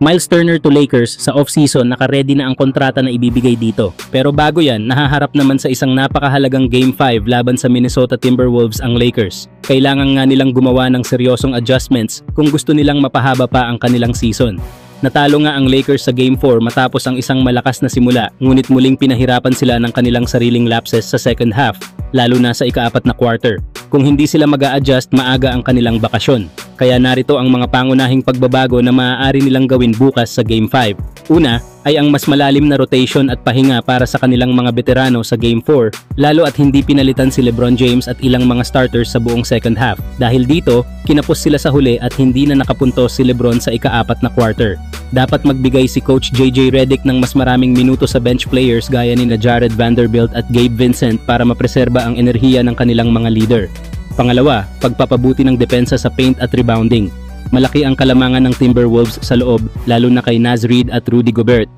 Miles Turner to Lakers sa off-season, naka-ready na ang kontrata na ibibigay dito. Pero bago yan, nahaharap naman sa isang napakahalagang Game 5 laban sa Minnesota Timberwolves ang Lakers. Kailangan nga nilang gumawa ng seryosong adjustments kung gusto nilang mapahaba pa ang kanilang season. Natalo nga ang Lakers sa Game 4 matapos ang isang malakas na simula, ngunit muling pinahirapan sila ng kanilang sariling lapses sa second half, lalo na sa ika-4 na quarter. Kung hindi sila mag-a-adjust, maaga ang kanilang bakasyon. Kaya narito ang mga pangunahing pagbabago na maaari nilang gawin bukas sa Game 5. Una ay ang mas malalim na rotation at pahinga para sa kanilang mga veterano sa Game 4, lalo at hindi pinalitan si LeBron James at ilang mga starters sa buong second half. Dahil dito, kinapos sila sa huli at hindi na nakapuntos si LeBron sa ika-4 na quarter. Dapat magbigay si Coach JJ Redick ng mas maraming minuto sa bench players gaya ni Jared Vanderbilt at Gabe Vincent para mapreserba ang enerhiya ng kanilang mga leader. Pangalawa, pagpapabuti ng depensa sa paint at rebounding. Malaki ang kalamangan ng Timberwolves sa loob, lalo na kay Naz Reid at Rudy Gobert.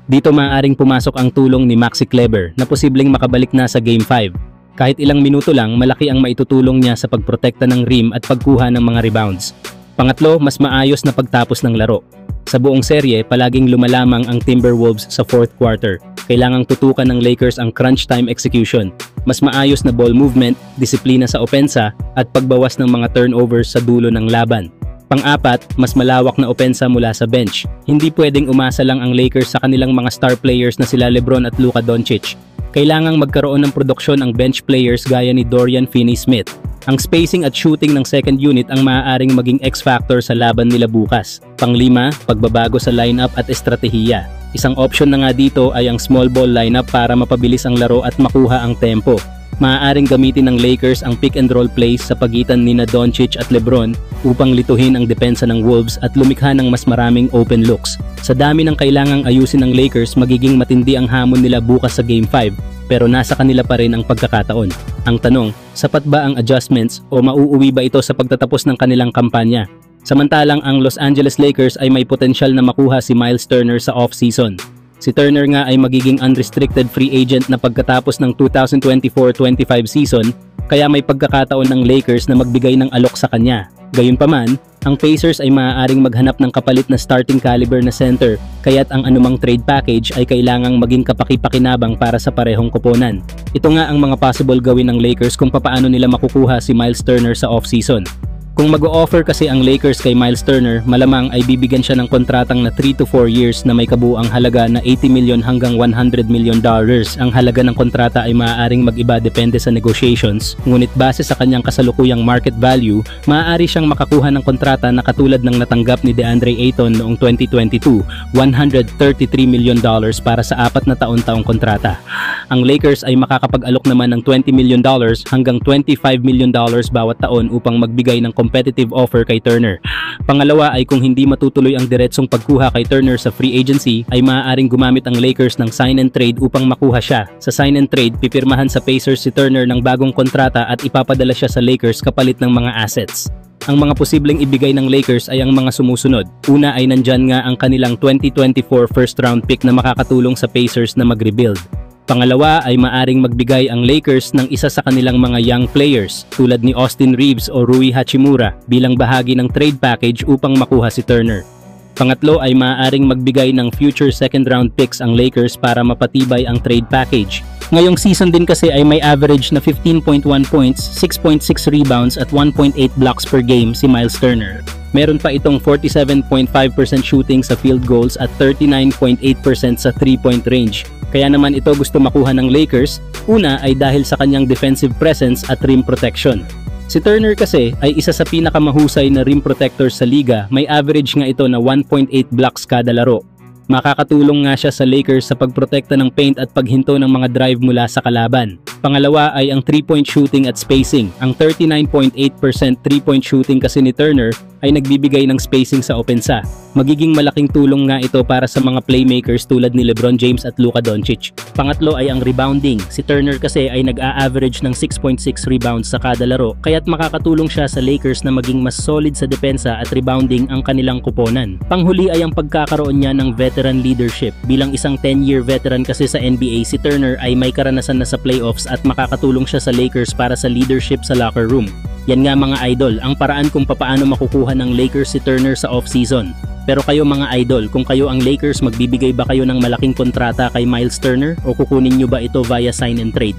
Dito maaaring pumasok ang tulong ni Maxi Kleber na posibleng makabalik na sa Game 5. Kahit ilang minuto lang, malaki ang maitutulong niya sa pagprotekta ng rim at pagkuha ng mga rebounds. Pangatlo, mas maayos na pagtapos ng laro. Sa buong serye, palaging lumalamang ang Timberwolves sa fourth quarter. Kailangang tutukan ng Lakers ang crunch time execution, mas maayos na ball movement, disiplina sa opensa, at pagbawas ng mga turnovers sa dulo ng laban. Pang-apat, mas malawak na opensa mula sa bench. Hindi pwedeng umasa lang ang Lakers sa kanilang mga star players na sila LeBron at Luka Doncic. Kailangang magkaroon ng produksyon ang bench players gaya ni Dorian Finney-Smith. Ang spacing at shooting ng second unit ang maaaring maging X-factor sa laban nila bukas. Panglima, pagbabago sa lineup at estratehiya. Isang option na nga dito ay ang small ball lineup para mapabilis ang laro at makuha ang tempo. Maaaring gamitin ng Lakers ang pick and roll plays sa pagitan nina Doncic at LeBron upang lituhin ang depensa ng Wolves at lumikha ng mas maraming open looks. Sa dami ng kailangang ayusin ng Lakers, magiging matindi ang hamon nila bukas sa Game 5, pero nasa kanila pa rin ang pagkakataon. Ang tanong, sapat ba ang adjustments o mauuwi ba ito sa pagtatapos ng kanilang kampanya? Samantalang ang Los Angeles Lakers ay may potensyal na makuha si Miles Turner sa off-season. Si Turner nga ay magiging unrestricted free agent na pagkatapos ng 2024-25 season, kaya may pagkakataon ng Lakers na magbigay ng alok sa kanya. Gayunpaman, ang Pacers ay maaaring maghanap ng kapalit na starting caliber na center, kaya't ang anumang trade package ay kailangang maging kapaki-pakinabang para sa parehong koponan. Ito nga ang mga possible gawin ng Lakers kung papaano nila makukuha si Miles Turner sa off-season. Kung mag-o-offer kasi ang Lakers kay Miles Turner, malamang ay bibigyan siya ng kontratang na 3 to 4 years na may kabuuang halaga na $80 million hanggang $100 million. Ang halaga ng kontrata ay maaaring mag-iba depende sa negotiations, ngunit base sa kanyang kasalukuyang market value, maaari siyang makakuha ng kontrata na katulad ng natanggap ni DeAndre Ayton noong 2022, $133 million para sa 4 na taon-taong kontrata. Ang Lakers ay makakapag-alok naman ng $20 million hanggang $25 million bawat taon upang magbigay ng competitive offer kay Turner. Pangalawa ay kung hindi matutuloy ang diretsong pagkuha kay Turner sa free agency, ay maaaring gumamit ang Lakers ng sign and trade upang makuha siya. Sa sign and trade, pipirmahan sa Pacers si Turner ng bagong kontrata at ipapadala siya sa Lakers kapalit ng mga assets. Ang mga posibleng ibigay ng Lakers ay ang mga sumusunod. Una ay nandyan nga ang kanilang 2024 first round pick na makakatulong sa Pacers na mag-rebuild. Pangalawa ay maaring magbigay ang Lakers ng isa sa kanilang mga young players tulad ni Austin Reeves o Rui Hachimura bilang bahagi ng trade package upang makuha si Turner. Pangatlo ay maaaring magbigay ng future second round picks ang Lakers para mapatibay ang trade package. Ngayong season din kasi ay may average na 15.1 points, 6.6 rebounds at 1.8 blocks per game si Miles Turner. Meron pa itong 47.5% shooting sa field goals at 39.8% sa 3-point range. Kaya naman ito gusto makuha ng Lakers. Una ay dahil sa kanyang defensive presence at rim protection. Si Turner kasi ay isa sa pinakamahusay na rim protectors sa liga, may average nga ito na 1.8 blocks kada laro. Makakatulong nga siya sa Lakers sa pagprotekta ng paint at paghinto ng mga drive mula sa kalaban. Pangalawa ay ang 3-point shooting at spacing. Ang 39.8% 3-point shooting kasi ni Turner ay nagbibigay ng spacing sa opensa. Magiging malaking tulong nga ito para sa mga playmakers tulad ni LeBron James at Luka Doncic. Pangatlo ay ang rebounding. Si Turner kasi ay nag-a-average ng 6.6 rebounds sa kada laro, kaya't makakatulong siya sa Lakers na maging mas solid sa depensa at rebounding ang kanilang kuponan. Panghuli ay ang pagkakaroon niya ng veteran leadership. Bilang isang 10-year veteran kasi sa NBA, si Turner ay may karanasan na sa playoffs at makakatulong siya sa Lakers para sa leadership sa locker room. Yan nga mga idol, ang paraan kung papaano makukuha ng Lakers si Turner sa off-season. Pero kayo mga idol, kung kayo ang Lakers, magbibigay ba kayo ng malaking kontrata kay Miles Turner o kukunin nyo ba ito via sign and trade?